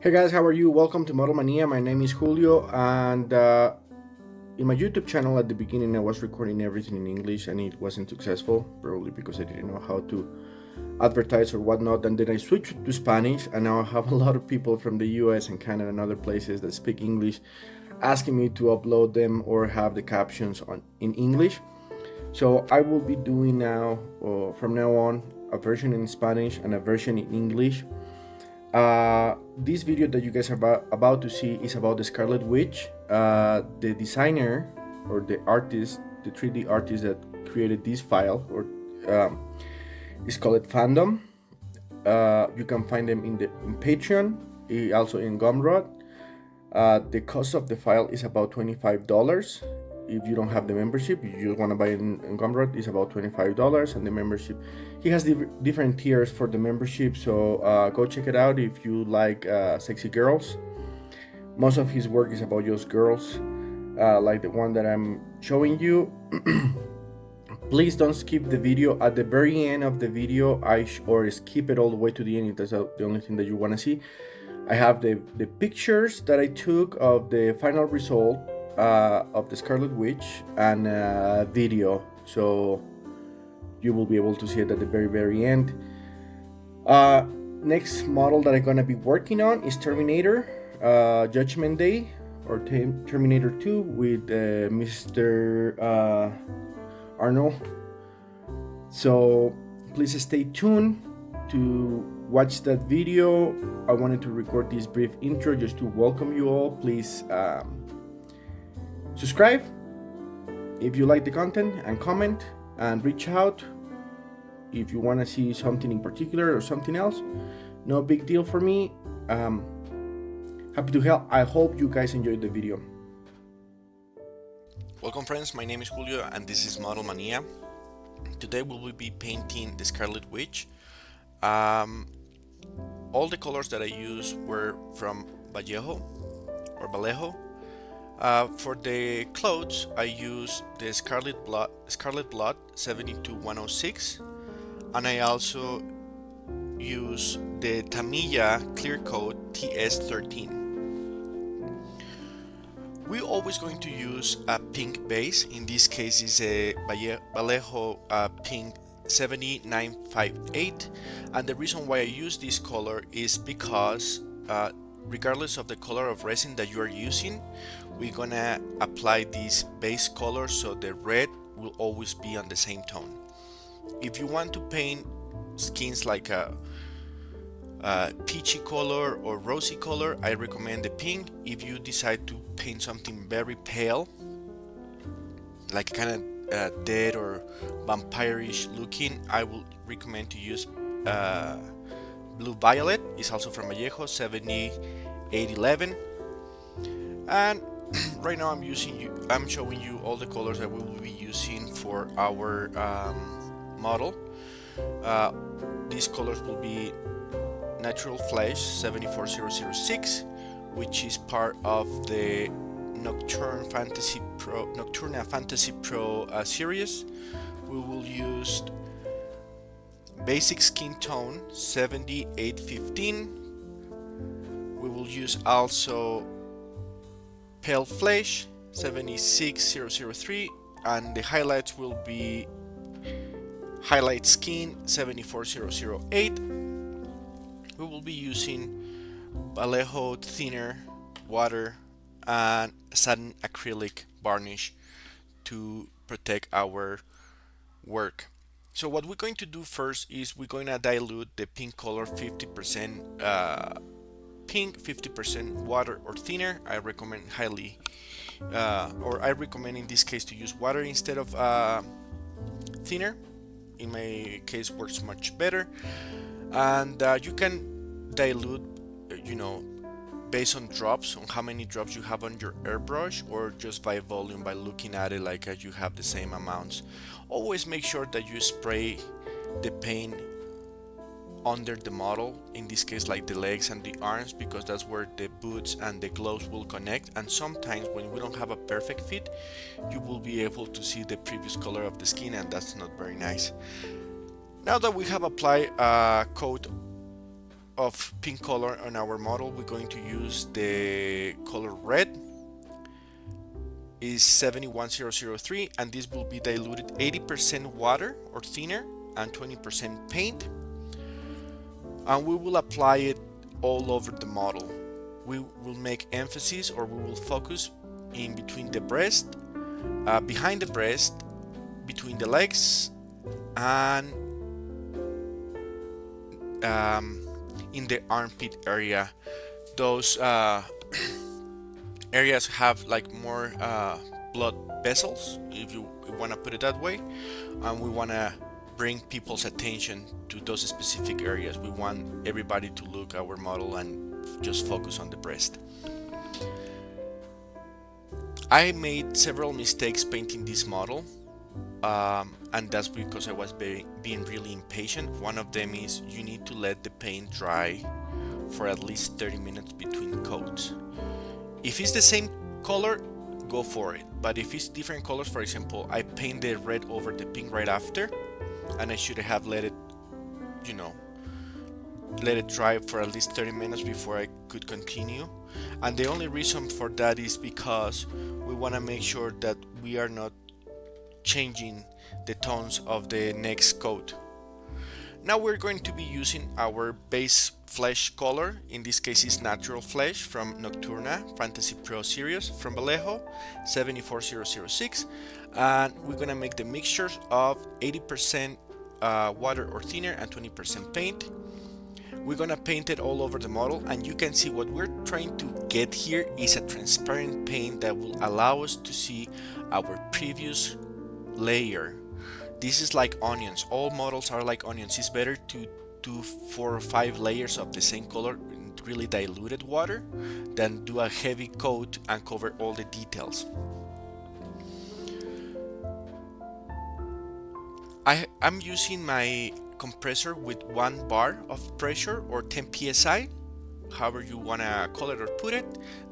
Hey guys, how are you? Welcome to Model Mania. My name is Julio, and in my YouTube channel at the beginning, I was recording everything in English, and it wasn't successful, probably because I didn't know how to advertise or whatnot. And then I switched to Spanish, and now I have a lot of people from the US and Canada and other places that speak English asking me to upload them or have the captions on in English. So I will be doing now, from now on, a version in Spanish and a version in English. This video that you guys are about to see is about the Scarlet Witch. The designer or the artist, the 3D artist that created this file, or is called Fandom. You can find them in Patreon, also in Gumroad. The cost of the file is about $25. If you don't have the membership, you just want to buy it in Gumroad, it's about $25. And the membership, he has different tiers for the membership, so go check it out if you like sexy girls. Most of his work is about just girls, like the one that I'm showing you. Please don't skip the video. At the very end of the video, or skip it all the way to the end if that's the only thing that you want to see. I have the pictures that I took of the final result of the Scarlet Witch and video, so you will be able to see it at the very end. Next model that I'm gonna be working on is Terminator Judgment Day, or Terminator 2 with Mr. Arnold. So please stay tuned to watch that video. I wanted to record this brief intro just to welcome you all. Please subscribe if you like the content, and comment, and reach out if you want to see something in particular or something else. No big deal for me. Happy to help. I hope you guys enjoyed the video. Welcome friends, my name is Julio and this is Model Mania. Today we will be painting the Scarlet Witch. All the colors that I used were from Vallejo. For the clothes, I used the Scarlet Blood 72106, and I also use the Tamiya Clear Coat TS13. We're always going to use a pink base. In this case is a Vallejo pink 7958, and the reason why I use this color is because regardless of the color of resin that you are using, we're gonna apply this base color, so the red will always be on the same tone. If you want to paint skins like a peachy color or rosy color, I recommend the pink. If you decide to paint something very pale, like kind of dead or vampire-ish looking, I will recommend to use Blue Violet. It's also from Vallejo 7811. And right now I'm showing you all the colors that we will be using for our model. These colors will be Natural Flesh 74006, which is part of the Nocturna Fantasy Pro series. We will use Basic Skin Tone 7815. We will use also Pale Flesh 76003, and the highlights will be Highlight Skin 74008. We will be using Vallejo thinner, water, and satin acrylic varnish to protect our work. So what we're going to do first is we're going to dilute the pink color 50% pink, 50% water or thinner. I recommend I recommend in this case to use water instead of thinner. In my case, works much better. And you can dilute, based on drops, on how many drops you have on your airbrush, or just by volume, by looking at it like you have the same amounts. Always make sure that you spray the paint under the model, in this case like the legs and the arms, because that's where the boots and the gloves will connect. And sometimes when we don't have a perfect fit, you will be able to see the previous color of the skin, and that's not very nice. Now that we have applied a coat of pink color on our model, we're going to use the color red is 71003, and this will be diluted 80% water or thinner and 20% paint, and we will apply it all over the model. We will make emphasis, or we will focus in between the breast, behind the breast, between the legs, and um, in the armpit area. Those areas have like more blood vessels, if you want to put it that way, and we want to bring people's attention to those specific areas. We want everybody to look at our model and just focus on the breast. I made several mistakes painting this model, and that's because I was being really impatient. One of them is you need to let the paint dry for at least 30 minutes between coats. If it's the same color, go for it. But if it's different colors, for example, I paint the red over the pink right after, and I should have let it, you know, let it dry for at least 30 minutes before I could continue. And the only reason for that is because we want to make sure that we are not changing the tones of the next coat. Now we're going to be using our base flesh color. In this case is Natural Flesh from Nocturna Fantasy Pro series from Vallejo 74006, and we're gonna make the mixtures of 80% water or thinner and 20% paint. We're gonna paint it all over the model, and you can see what we're trying to get here is a transparent paint that will allow us to see our previous layer. This is like onions. All models are like onions. It's better to do 4 or 5 layers of the same color in really diluted water than do a heavy coat and cover all the details. I'm using my compressor with 1 bar of pressure or 10 psi, however you wanna call it or put it.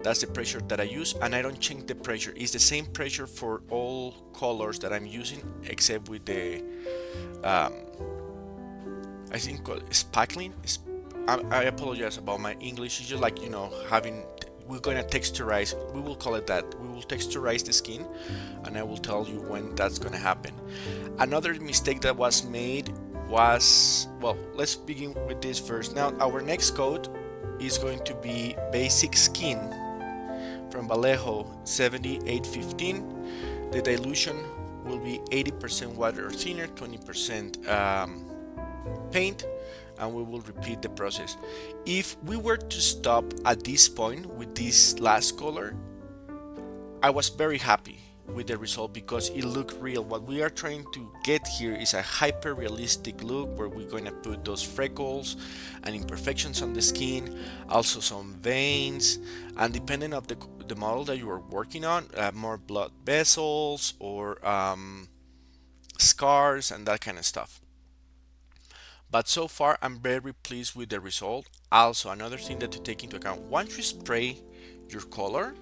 That's the pressure that I use, and I don't change the pressure. It's the same pressure for all colors that I'm using, except with the I think spackling. I apologize about my English. It's just like, you know, having, we're gonna texturize, we will call it that. We will texturize the skin, and I will tell you when that's gonna happen. Another mistake that was made was, well, let's begin with this first. Now our next coat is going to be Basic Skin from Vallejo 7815. The dilution will be 80% water or thinner, 20% paint, and we will repeat the process. If we were to stop at this point with this last color, I was very happy with the result because it looked real. What we are trying to get here is a hyper realistic look where we're going to put those freckles and imperfections on the skin, also some veins, and depending on the model that you are working on, more blood vessels or scars and that kind of stuff. But so far I'm very pleased with the result. Also, another thing that to take into account, once you spray your color,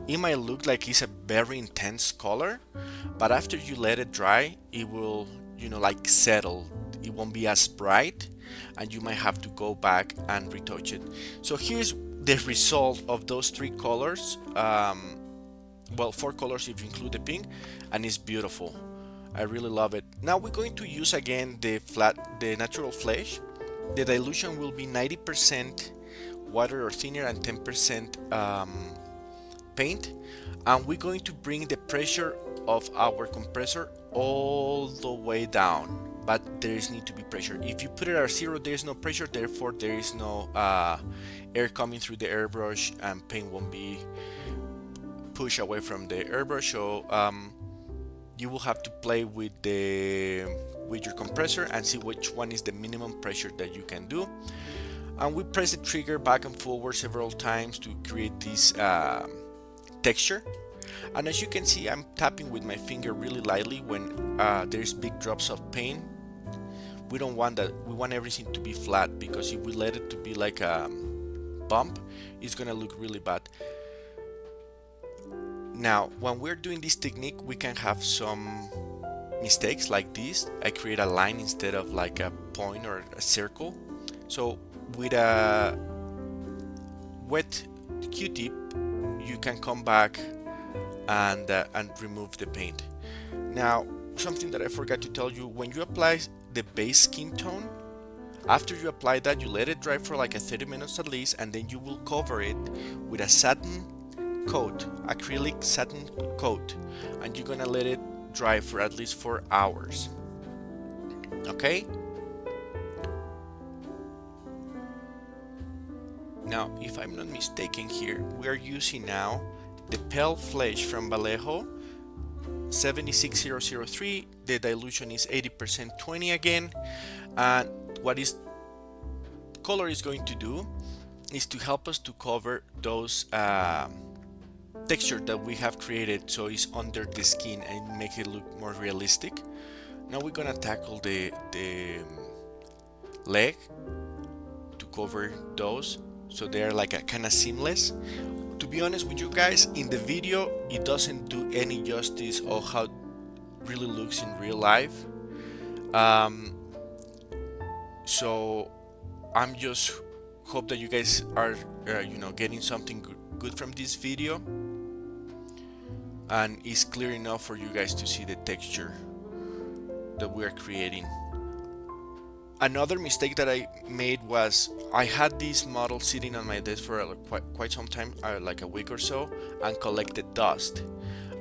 it might look like it's a very intense color, but after you let it dry, it will, you know, like settle. It won't be as bright, and you might have to go back and retouch it. So here's the result of those 3 colors. Well, 4 colors if you include the pink, and it's beautiful. I really love it. Now we're going to use again the Natural Flesh. The dilution will be 90% water or thinner and 10% paint, and we're going to bring the pressure of our compressor all the way down, but there is need to be pressure. If you put it at 0, there is no pressure, therefore there is no air coming through the airbrush, and paint won't be pushed away from the airbrush. So you will have to play with your compressor and see which one is the minimum pressure that you can do. And we press the trigger back and forward several times to create this texture. And as you can see, I'm tapping with my finger really lightly when there's big drops of paint. We don't want that. We want everything to be flat, because if we let it to be like a bump, it's gonna look really bad. Now, when we're doing this technique, we can have some mistakes like this. I create a line instead of like a point or a circle. So with a wet Q-tip, you can come back and remove the paint. Now, something that I forgot to tell you, when you apply the base skin tone, after you apply that, you let it dry for like a 30 minutes at least, and then you will cover it with a satin coat, acrylic satin coat, and you're gonna let it dry for at least 4 hours. Okay? Now, if I'm not mistaken here, we are using now the pale flesh from Vallejo 76003. The dilution is 80% 20 again. And what is color is going to do is to help us to cover those texture that we have created so it's under the skin and make it look more realistic. Now we're gonna tackle the leg to cover those so they're like a kind of seamless. To be honest with you guys, in the video it doesn't do any justice of how it really looks in real life. Um, so I'm just hope that you guys are getting something good from this video and it's clear enough for you guys to see the texture that we are creating. Another mistake that I made was I had this model sitting on my desk for quite some time, like a week or so, and collected dust.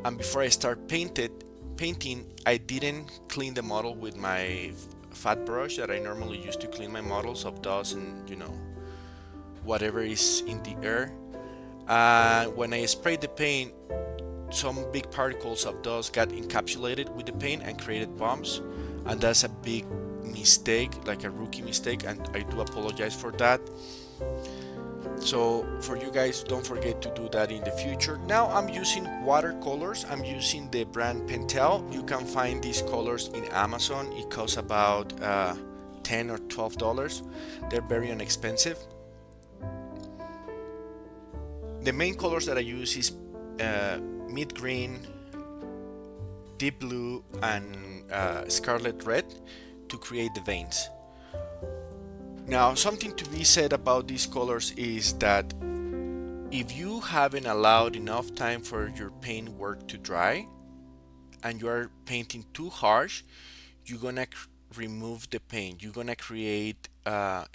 And before I start painting, I didn't clean the model with my fat brush that I normally use to clean my models of dust and whatever is in the air. When I sprayed the paint, some big particles of dust got encapsulated with the paint and created bumps, and that's a big mistake, like a rookie mistake, and I do apologize for that. So for you guys, don't forget to do that in the future. Now I'm using watercolors. I'm using the brand Pentel. You can find these colors in Amazon. It costs about $10 or $12. They're very inexpensive. The main colors that I use is mid green, deep blue, and scarlet red to create the veins. Now, something to be said about these colors is that if you haven't allowed enough time for your paint work to dry and you are painting too harsh, you're gonna remove the paint. You're gonna create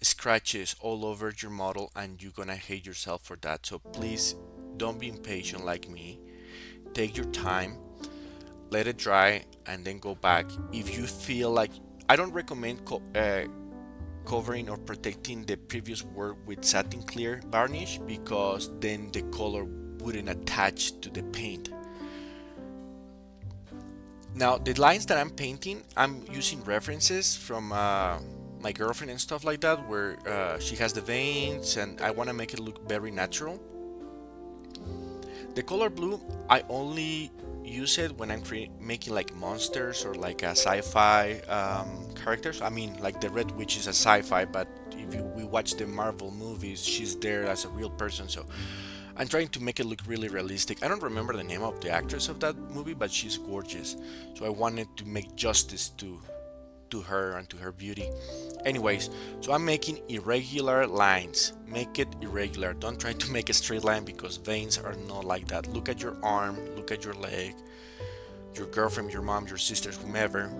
scratches all over your model and you're gonna hate yourself for that. So please don't be impatient like me. Take your time, let it dry, and then go back. If you feel like, I don't recommend covering or protecting the previous work with satin clear varnish because then the color wouldn't attach to the paint. Now the lines that I'm painting, I'm using references from my girlfriend and stuff like that where she has the veins and I want to make it look very natural. The color blue, I only use it when I'm making like monsters or like a sci-fi characters. I mean, like the Red Witch is a sci-fi, but if we watch the Marvel movies, she's there as a real person. So I'm trying to make it look really realistic. I don't remember the name of the actress of that movie, but she's gorgeous. So I wanted to make justice to her and to her beauty. Anyways, so I'm making irregular lines. Make it irregular. Don't try to make a straight line because veins are not like that. Look at your arm, look at your leg, your girlfriend, your mom, your sisters, whomever.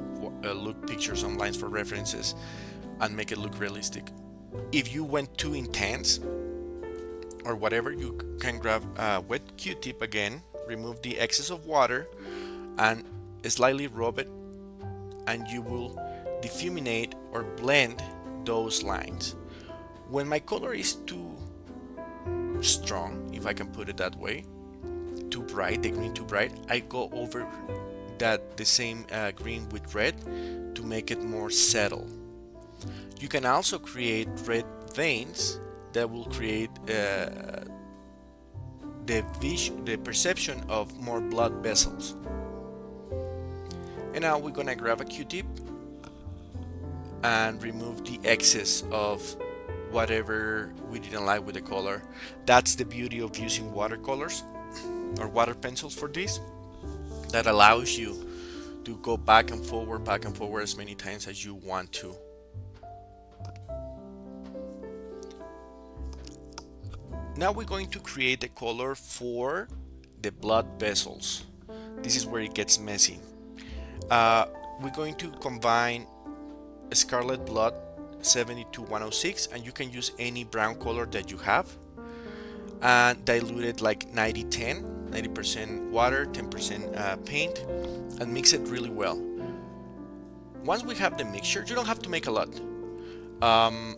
Look pictures online for references and make it look realistic. If you went too intense or whatever, you can grab a wet Q-tip again, remove the excess of water, and slightly rub it, and you will diffuminate or blend those lines. When my color is too strong, if I can put it that way, too bright, the green too bright, I go over the same green with red to make it more settled. You can also create red veins that will create the perception of more blood vessels. And now we're gonna grab a Q-tip and remove the excess of whatever we didn't like with the color. That's the beauty of using watercolors or water pencils for this. That allows you to go back and forward as many times as you want to. Now we're going to create the color for the blood vessels. This is where it gets messy. Uh, we're going to combine scarlet blood 72106, and you can use any brown color that you have, and dilute it like 90-10, 90% water, 10% paint, and mix it really well. Once we have the mixture, you don't have to make a lot. Um,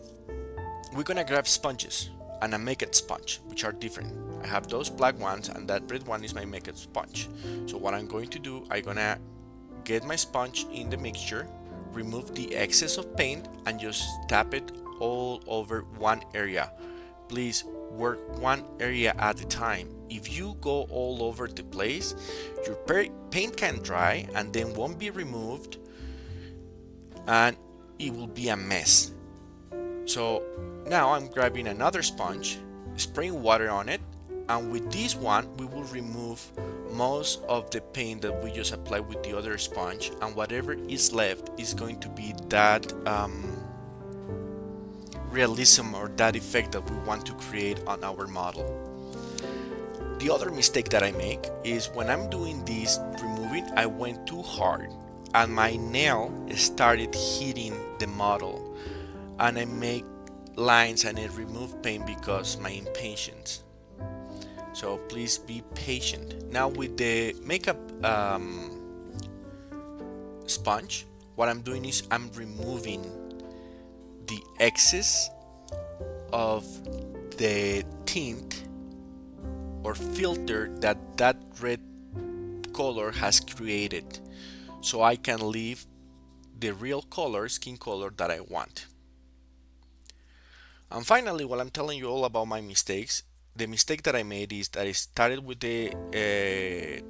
we're gonna grab sponges and a makeup sponge, which are different. I have those black ones, and that red one is my makeup sponge. So what I'm going to do, I'm gonna get my sponge in the mixture, remove the excess of paint, and just tap it all over one area. Please work one area at a time. If you go all over the place, your paint can dry and then won't be removed, and it will be a mess. So now I'm grabbing another sponge, spraying water on it, and with this one we will remove most of the paint that we just applied with the other sponge, and whatever is left is going to be that realism or that effect that we want to create on our model. The other mistake that I make is when I'm doing this removing, I went too hard and my nail started hitting the model, and I make lines and I remove paint because my impatience. So please be patient. Now with the makeup sponge, what I'm doing is I'm removing the excess of the tint or filter that red color has created, so I can leave the real color, skin color that I want. And finally, while I'm telling you all about my mistakes, the mistake that I made is that I started with the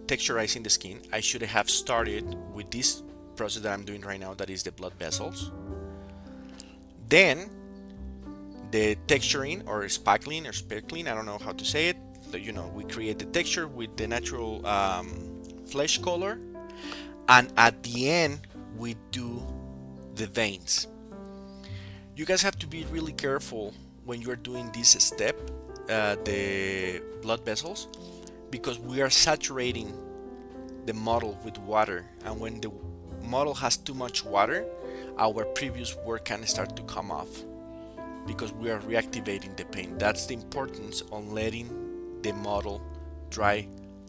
texturizing the skin. I should have started with this process that I'm doing right now, that is the blood vessels. Then the texturing or spackling or sparkling, I don't know how to say it. We create the texture with the natural flesh color, and at the end we do the veins. You guys have to be really careful when you're doing this step, the blood vessels, because we are saturating the model with water, and when the model has too much water, our previous work can start to come off because we are reactivating the paint. That's the importance on letting the model dry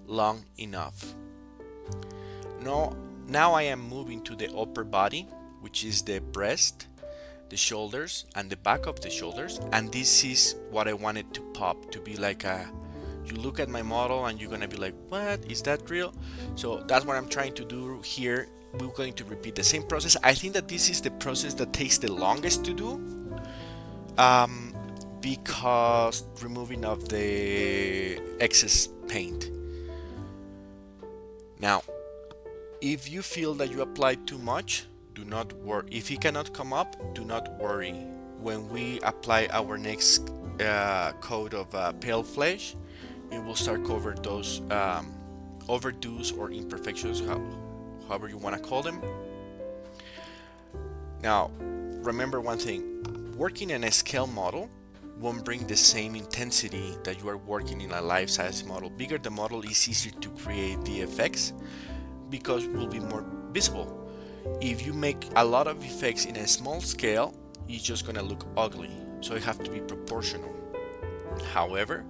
long enough. Now I am moving to the upper body, which is the breast, the shoulders, and the back of the shoulders, and this is what I wanted to pop, to be like you look at my model and you're gonna be like, what is that real? So that's what I'm trying to do here. We're going to repeat the same process. I think that this is the process that takes the longest to do, because removing of the excess paint. Now if you feel that you applied too much, do not worry. If it cannot come up, do not worry. When we apply our next coat of pale flesh, it will start cover those overdoes or imperfections, however you want to call them. Now remember one thing, working in a scale model won't bring the same intensity that you are working in a life-size model. Bigger the model is easier to create the effects because it will be more visible. If you make a lot of effects in a small scale, it's just gonna look ugly. So you have to be proportional. However,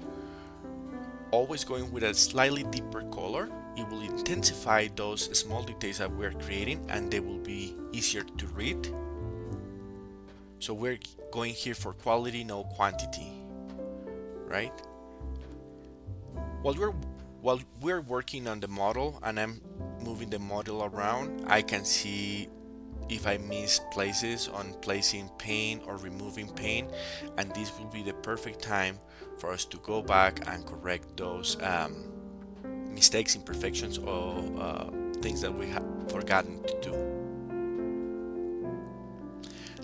always going with a slightly deeper color, it will intensify those small details that we're creating, and they will be easier to read. So we're going here for quality, no quantity, right? While we're working on the model and I'm moving the model around, I can see if I miss places on placing paint or removing paint, and this will be the perfect time for us to go back and correct those mistakes, imperfections, or things that we have forgotten to do.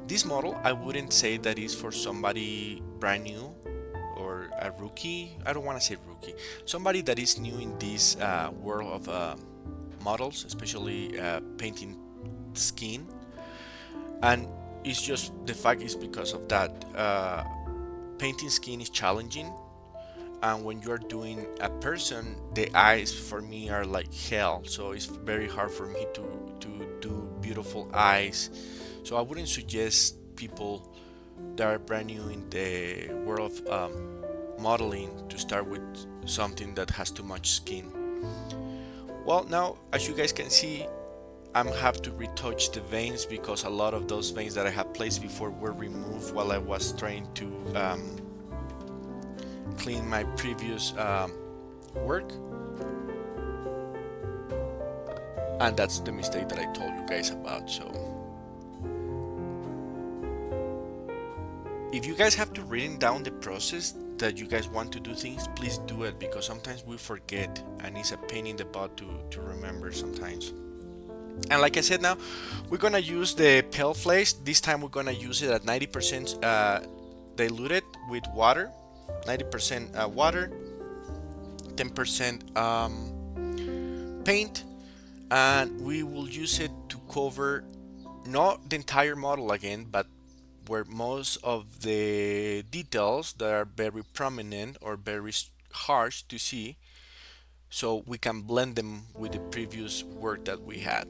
This model, I wouldn't say that is for somebody brand new or a rookie. I don't want to say rookie. Somebody that is new in this world of models, especially painting skin. And it's just the fact is because of that. Painting skin is challenging, and when you're doing a person, the eyes for me are like hell, so it's very hard for me to do beautiful eyes. So I wouldn't suggest people that are brand new in the world of modeling to start with something that has too much skin. Well, now as you guys can see, I'm have to retouch the veins because a lot of those veins that I have placed before were removed while I was trying to clean my previous work, and that's the mistake that I told you guys about. So if you guys have to written down the process that you guys want to do things, please do it, because sometimes we forget and it's a pain in the butt to remember sometimes. And like I said, now we're gonna use the pale flesh. This time we're gonna use it at 90% diluted with water, 90% water, 10% paint, and we will use it to cover not the entire model again, but where most of the details that are very prominent or very harsh to see, so we can blend them with the previous work that we had.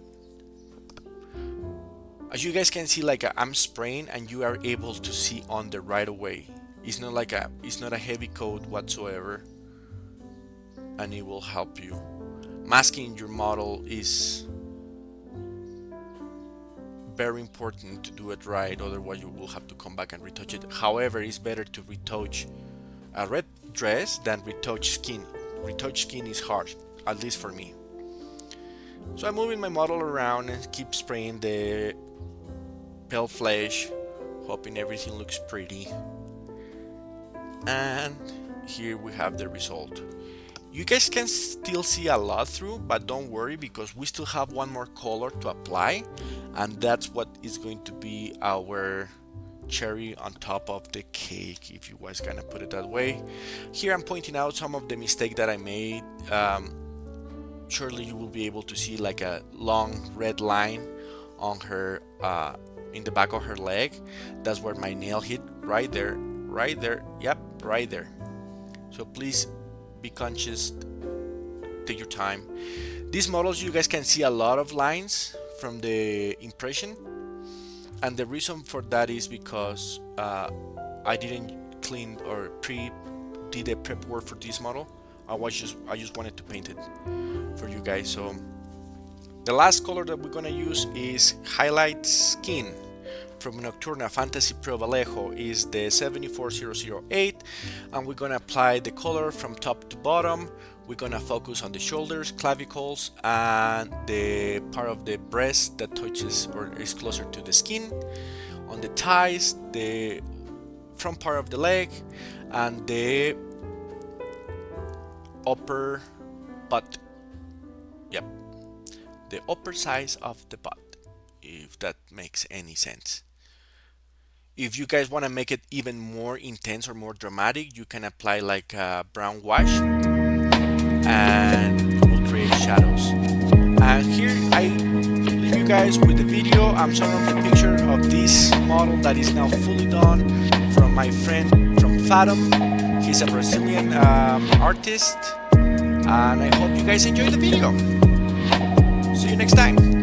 As you guys can see, like I'm spraying and you are able to see on the right away. It's not like it's not a heavy coat whatsoever, and it will help you. Masking your model is very important to do it right, otherwise you will have to come back and retouch it. However, it's better to retouch a red dress than retouch skin. Retouch skin is hard, at least for me. So I'm moving my model around and keep spraying the pale flesh, hoping everything looks pretty. And here we have the result. You guys can still see a lot through, but don't worry, because we still have one more color to apply, and that's what is going to be our cherry on top of the cake, if you guys gonna put it that way. Here I'm pointing out some of the mistake that I made. Surely you will be able to see like a long red line on her in the back of her leg. That's where my nail hit, right there, yep, right there. So please be conscious, take your time. These models, you guys can see a lot of lines from the impression, and the reason for that is because I didn't clean or did a prep work for this model. I just wanted to paint it for you guys. So the last color that we're gonna use is Highlight Skin from Nocturna Fantasy Pro Vallejo, is the 74008, and we're gonna apply the color from top to bottom. We're gonna focus on the shoulders, clavicles, and the part of the breast that touches or is closer to the skin, on the thighs, the front part of the leg, and the upper butt. Yep, the upper size of the butt, if that makes any sense. If you guys want to make it even more intense or more dramatic, you can apply like a brown wash and you will create shadows. And here I leave you guys with the video. I'm showing the picture of this model that is now fully done from my friend from Fathom. He's a Brazilian artist, and I hope you guys enjoy the video. See you next time.